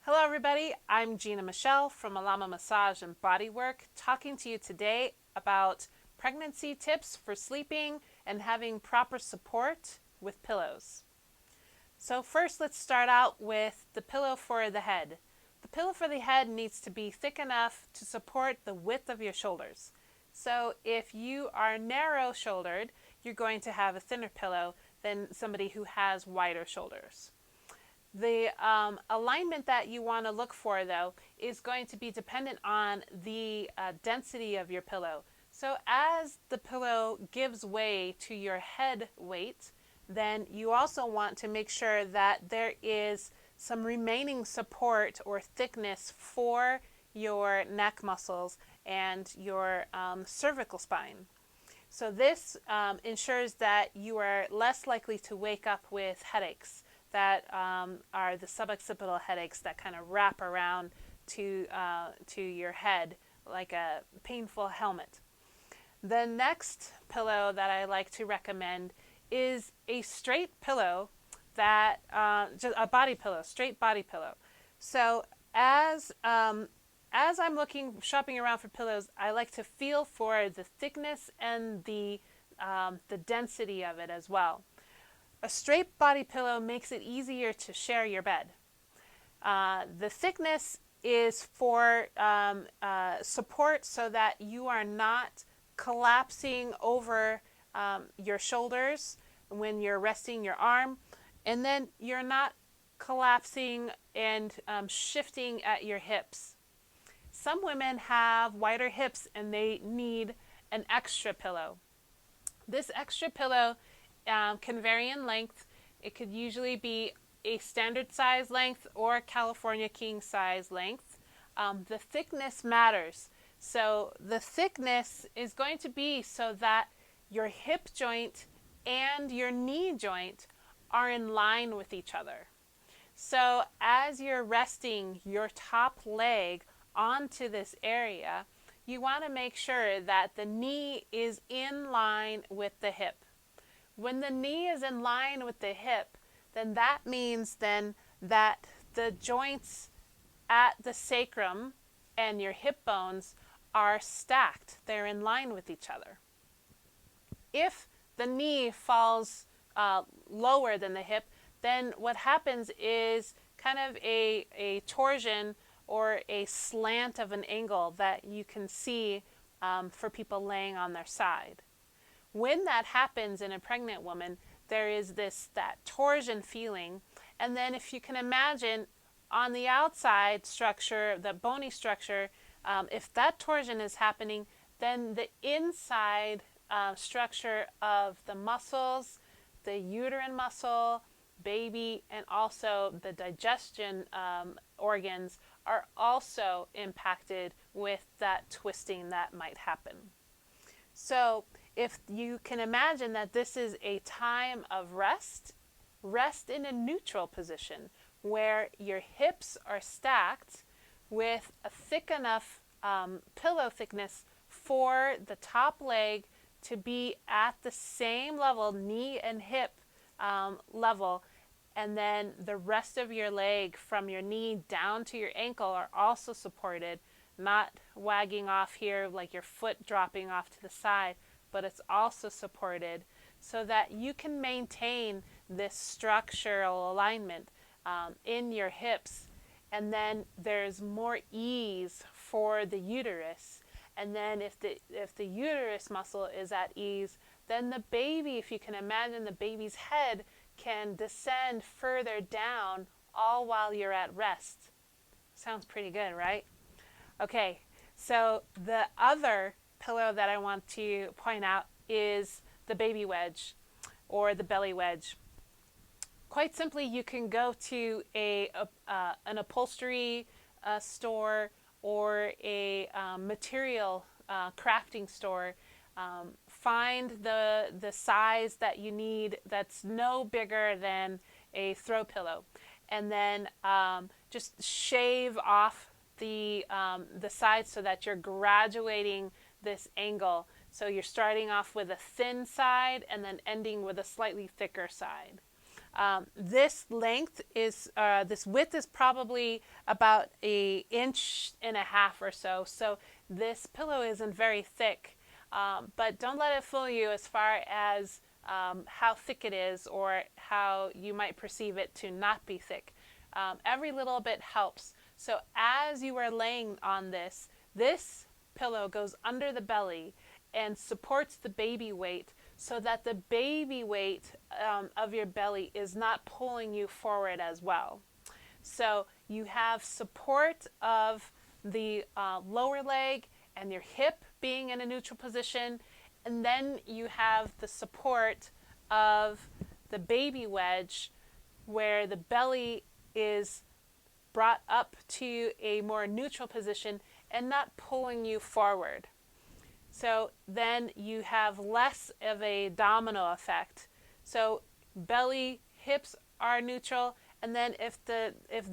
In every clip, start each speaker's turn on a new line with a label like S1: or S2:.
S1: Hello everybody, I'm Gina Michelle from Alama Massage and Bodywork, talking to you today about pregnancy tips for sleeping and having proper support with pillows. So first let's start out with the pillow for the head. The pillow for the head needs to be thick enough to support the width of your shoulders. So if you are narrow shouldered, you're going to have a thinner pillow than somebody who has wider shoulders. The alignment that you want to look for, though, is going to be dependent on the density of your pillow. So as the pillow gives way to your head weight, then you also want to make sure that there is some remaining support or thickness for your neck muscles and your cervical spine. So this ensures that you are less likely to wake up with headaches that are the suboccipital headaches that kind of wrap around to your head like a painful helmet. The next pillow that I like to recommend is a straight pillow that just a body pillow, straight body pillow. So as I'm shopping around for pillows, I like to feel for the thickness and the density of it as well. A straight body pillow makes it easier to share your bed. The thickness is for support so that you are not collapsing over your shoulders when you're resting your arm, and then you're not collapsing and shifting at your hips. Some women have wider hips and they need an extra pillow. This extra pillow can vary in length. It could usually be a standard size length or California king size length. The thickness matters. So the thickness is going to be so that your hip joint and your knee joint are in line with each other. So as you're resting your top leg onto this area, you want to make sure that the knee is in line with the hip. When the knee is in line with the hip, then that means then that the joints at the sacrum and your hip bones are stacked. They're in line with each other. If the knee falls lower than the hip, then what happens is kind of a torsion or a slant of an angle that you can see for people laying on their side. When that happens in a pregnant woman, there is that torsion feeling. And then if you can imagine on the outside structure, the bony structure, if that torsion is happening, then the inside structure of the muscles, the uterine muscle, baby, and also the digestion organs are also impacted with that twisting that might happen. So if you can imagine that this is a time of rest, rest in a neutral position where your hips are stacked with a thick enough pillow thickness for the top leg to be at the same level, knee and hip level, and then the rest of your leg from your knee down to your ankle are also supported, not wagging off here like your foot dropping off to the side, but it's also supported so that you can maintain this structural alignment in your hips. And then there's more ease for the uterus. And then if the uterus muscle is at ease, then the baby, if you can imagine the baby's head, can descend further down all while you're at rest. Sounds pretty good, right? Okay, so the other pillow that I want to point out is the baby wedge or the belly wedge. Quite simply, you can go to an upholstery store or a material crafting store. Find the size that you need that's no bigger than a throw pillow, and then just shave off the sides so that you're graduating this angle. So you're starting off with a thin side and then ending with a slightly thicker side. This length is, this width is probably about 1.5 inches or so. So this pillow isn't very thick, but don't let it fool you as far as how thick it is or how you might perceive it to not be thick. Every little bit helps. So as you are laying on this, this pillow goes under the belly and supports the baby weight so that the baby weight of your belly is not pulling you forward as well. So you have support of the lower leg and your hip being in a neutral position, and then you have the support of the baby wedge where the belly is brought up to a more neutral position and not pulling you forward. So then you have less of a domino effect. So belly, hips are neutral, and then if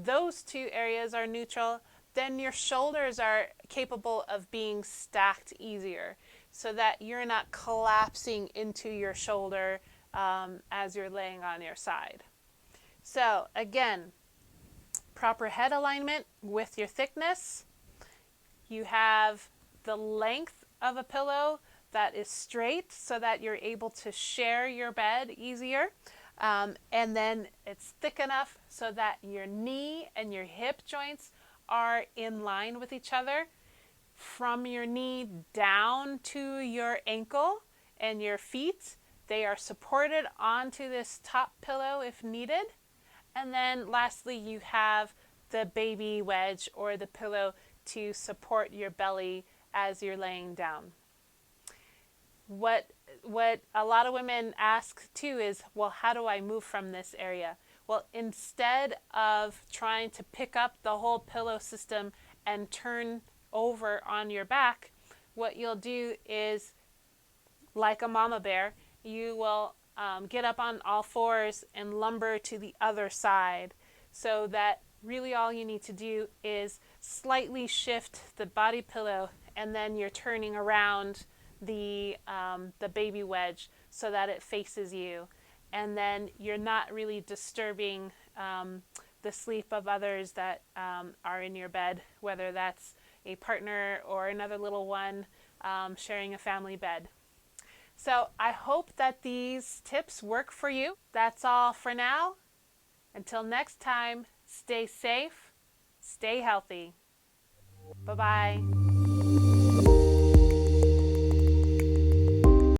S1: those two areas are neutral, then your shoulders are capable of being stacked easier so that you're not collapsing into your shoulder as you're laying on your side. So again, proper head alignment with your thickness. You have the length of a pillow that is straight so that you're able to share your bed easier. And then it's thick enough so that your knee and your hip joints are in line with each other. From your knee down to your ankle and your feet, they are supported onto this top pillow if needed. And then lastly, you have the baby wedge or the pillow to support your belly as you're laying down. What a lot of women ask too is, well, how do I move from this area? Well, instead of trying to pick up the whole pillow system and turn over on your back, what you'll do is, like a mama bear, you will get up on all fours and lumber to the other side, so that really all you need to do is slightly shift the body pillow, and then you're turning around the baby wedge so that it faces you, and then you're not really disturbing the sleep of others that are in your bed, whether that's a partner or another little one sharing a family bed. So I hope that these tips work for you. That's all for now. Until next time, stay safe, stay healthy. Bye-bye.